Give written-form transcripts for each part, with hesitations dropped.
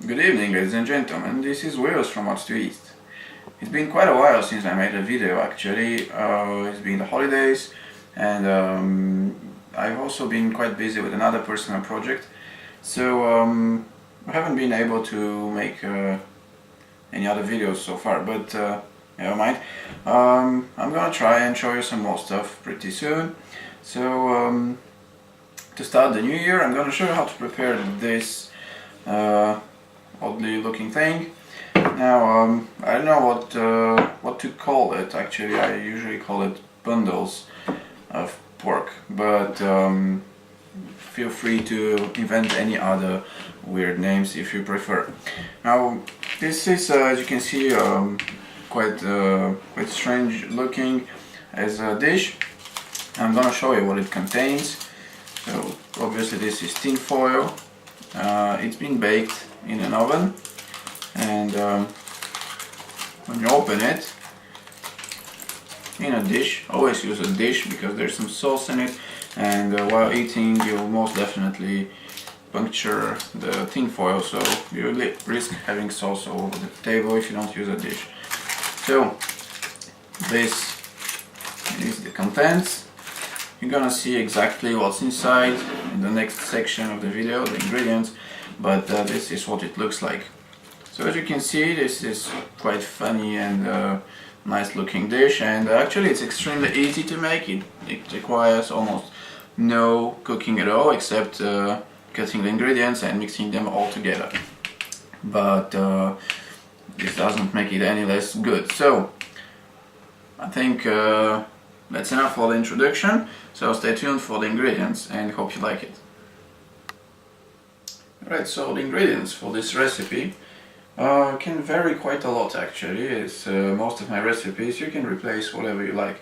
Good evening, ladies and gentlemen, this is Wales from What's to Eat. It's been quite a while since I made a video actually. It's been the holidays and I've also been quite busy with another personal project, so I haven't been able to make any other videos so far, but never mind. I'm gonna try and show you some more stuff pretty soon. So to start the new year, I'm gonna show you how to prepare this oddly looking thing. Now I don't know what to call it. Actually, I usually call it bundles of pork, but feel free to invent any other weird names if you prefer. Now this is, as you can see, quite strange looking as a dish. I'm gonna show you what it contains. So obviously this is tin foil. It's been baked in an oven, and when you open it in a dish, always use a dish because there's some sauce in it, and while eating you'll most definitely puncture the tin foil, so you risk having sauce all over the table if you don't use a dish. So this is the contents. You're gonna see exactly what's inside in the next section of the video, the ingredients, but this is what it looks like. So as you can see, this is quite funny and nice looking dish, and actually it's extremely easy to make. It requires almost no cooking at all, except cutting the ingredients and mixing them all together. But this doesn't make it any less good. So I think that's enough for the introduction, so stay tuned for the ingredients and hope you like it. Alright, so the ingredients for this recipe can vary quite a lot actually. It's most of my recipes you can replace whatever you like,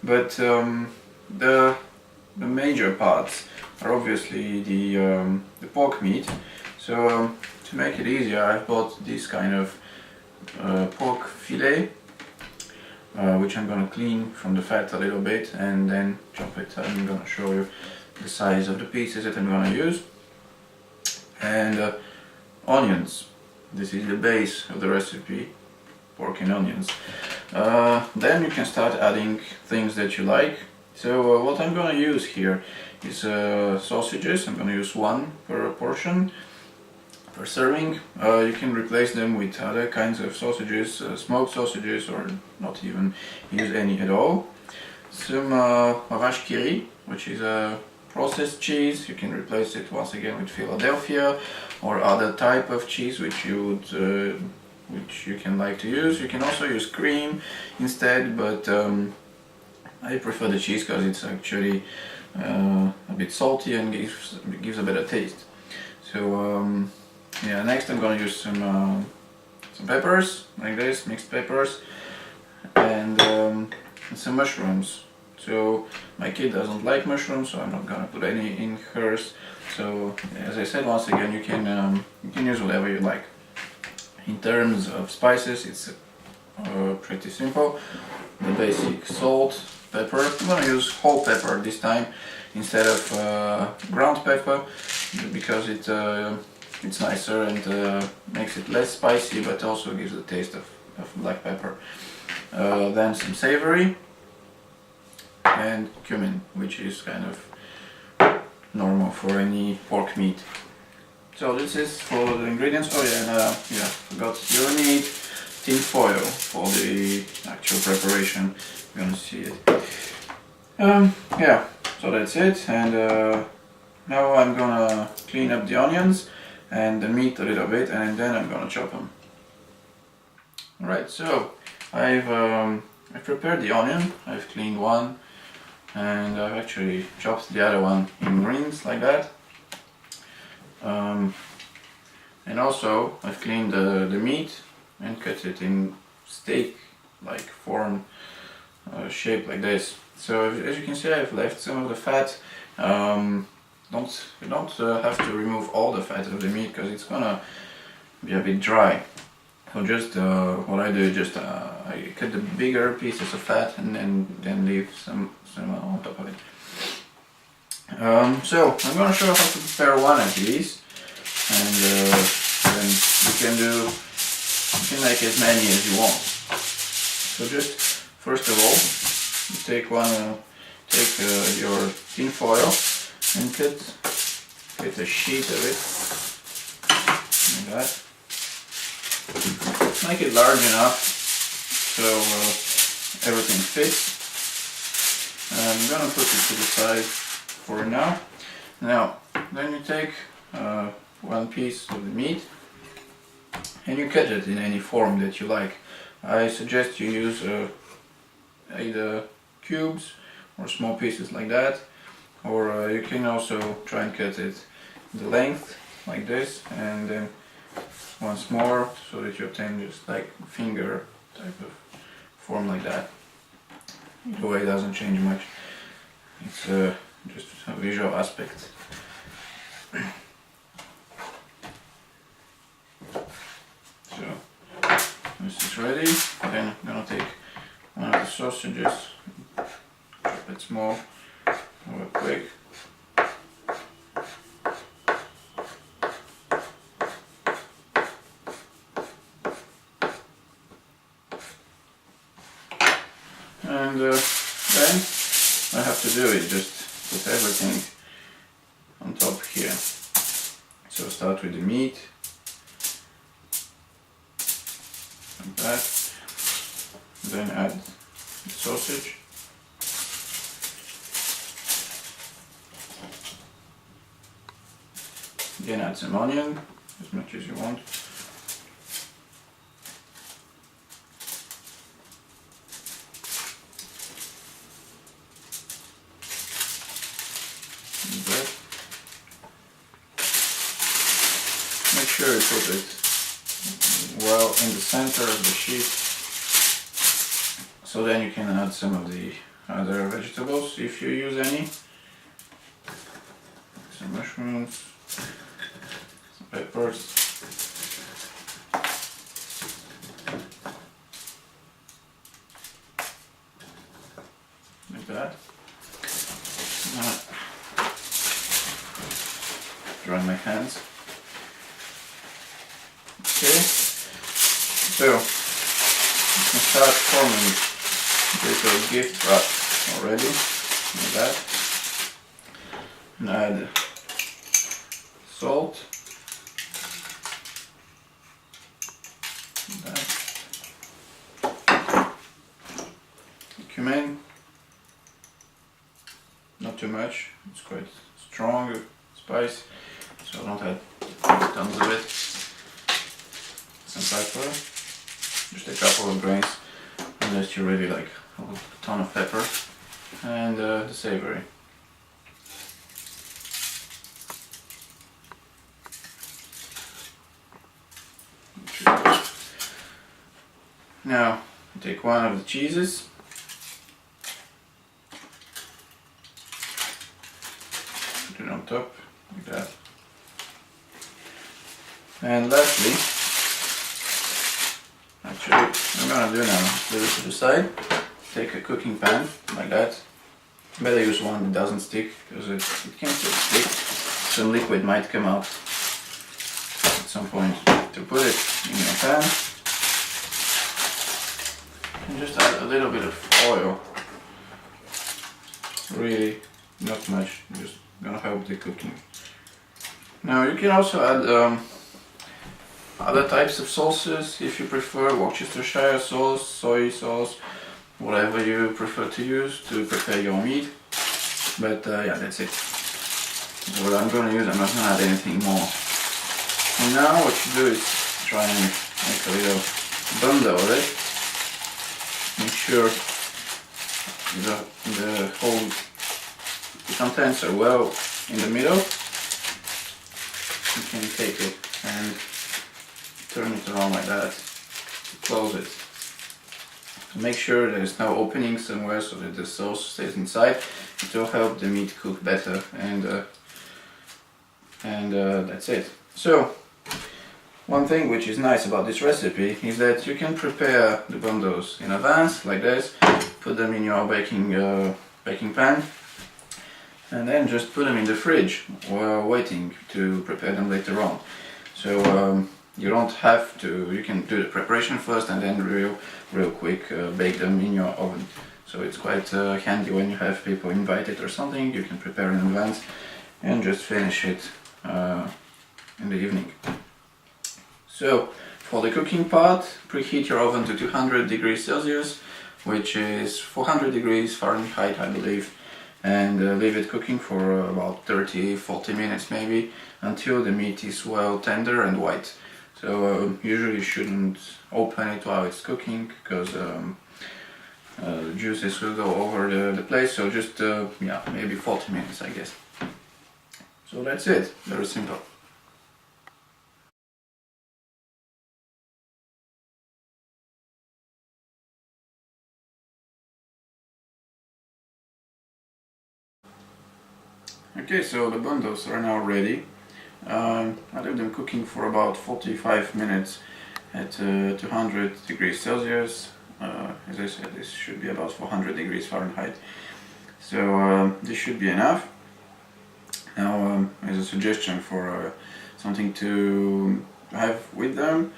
but the major parts are obviously the pork meat. So to make it easier, I've bought this kind of pork fillet, which I'm gonna clean from the fat a little bit and then chop it. I'm gonna show you the size of the pieces that I'm gonna use. And onions. This is the base of the recipe, pork and onions. Then you can start adding things that you like. So what I'm gonna use here is sausages. I'm gonna use one per portion, per serving. You can replace them with other kinds of sausages, smoked sausages, or not even use any at all. Some Vache Qui Rit, which is a processed cheese. You can replace it once again with Philadelphia or other type of cheese which you can like to use. You can also use cream instead, but I prefer the cheese because it's actually a bit salty and gives a better taste. So yeah, next I'm gonna use some peppers like this, mixed peppers, and some mushrooms. So my kid doesn't like mushrooms, so I'm not gonna put any in hers. So as I said, once again, you can use whatever you like. In terms of spices, it's pretty simple. The basic salt, pepper. I'm gonna use whole pepper this time instead of ground pepper, because it's nicer and makes it less spicy, but also gives the taste of black pepper. Then some savory and cumin, which is kind of normal for any pork meat. So this is for the ingredients. Oh yeah, and yeah, forgot, you'll need tin foil for the actual preparation. You're gonna see it. Yeah, so that's it, and now I'm gonna clean up the onions and the meat a little bit, and then I'm gonna chop them. Alright, so I've prepared the onion. I've cleaned one, and I've actually chopped the other one in rings like that. And also I've cleaned the meat and cut it in steak-like form, shape like this. So as you can see, I've left some of the fat. You don't have to remove all the fat of the meat because it's gonna be a bit dry. So just what I do is just I cut the bigger pieces of fat and then leave some on top of it. So I'm gonna show you how to prepare one of these, and then you can make as many as you want. So just first of all, you take your tin foil and cut a sheet of it like that. Make it large enough so everything fits. I'm gonna put it to the side for now. Now, then you take one piece of the meat and you cut it in any form that you like. I suggest you use either cubes or small pieces like that, or you can also try and cut it the length like this, and then once more so that you obtain just like finger type of form like that. The way doesn't change much. It's just a visual aspect. So this is ready. Then I'm gonna take one of the sausages, chop it small, real quick. And then I have to do is just put everything on top here. So start with the meat, like that, then add the sausage, then add some onion, as much as you want. Make sure you put it well in the center of the sheet, so then you can add some of the other vegetables if you use any. Some mushrooms, some peppers. Like that. Dry my hands. Okay, so you can start forming little gift wrap already, like that, and add salt, like that, cumin, not too much, it's quite strong spice, so don't add tons of it. Some pepper, just a couple of grains, unless you really like a ton of pepper, and the savory. Now take one of the cheeses, put it on top like that, and lastly, actually, I'm gonna do now, leave it to the side, take a cooking pan, like that. Better use one that doesn't stick, because it can still stick. Some liquid might come out at some point. To put it in your pan, and just add a little bit of oil. Really, not much, just gonna help the cooking. Now you can also add other types of sauces if you prefer, Worcestershire sauce, soy sauce, whatever you prefer to use to prepare your meat. But yeah, that's it. What I'm going to use, I'm not going to add anything more. And now what you do is try and make a little bundle of it. Make sure the whole contents are well in the middle. You can take it and turn it around like that to close it. Make sure there's no opening somewhere so that the sauce stays inside. It will help the meat cook better, and that's it. So one thing which is nice about this recipe is that you can prepare the bundles in advance like this, put them in your baking pan, and then just put them in the fridge while waiting to prepare them later on. So you don't have to, you can do the preparation first and then real quick bake them in your oven. So it's quite handy when you have people invited or something. You can prepare in advance and just finish it in the evening. So for the cooking part, preheat your oven to 200 degrees Celsius, which is 400 degrees Fahrenheit, I believe, and leave it cooking for about 30-40 minutes maybe, until the meat is well tender and white. So usually you shouldn't open it while it's cooking, because the juices will go over the place, so just yeah, maybe 40 minutes, I guess. So that's it, very simple. Okay, so the bundles are now ready. I leave them cooking for about 45 minutes at 200 degrees Celsius. As I said, this should be about 400 degrees Fahrenheit. So this should be enough. Now, as a suggestion for something to have with them,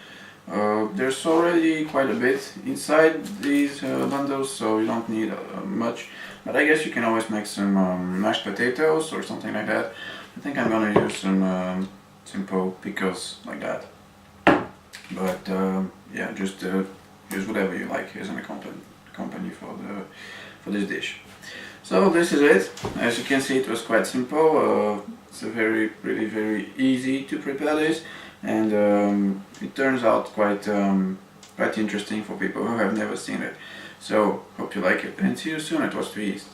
there's already quite a bit inside these bundles, so you don't need much. But I guess you can always make some mashed potatoes or something like that. I think I'm gonna use some simple pickles like that. But yeah, just use whatever you like as an accompany for this dish. So this is it. As you can see, it was quite simple. It's really very easy to prepare this, and it turns out quite interesting for people who have never seen it. So hope you like it, and see you soon at Vache Qui Rit.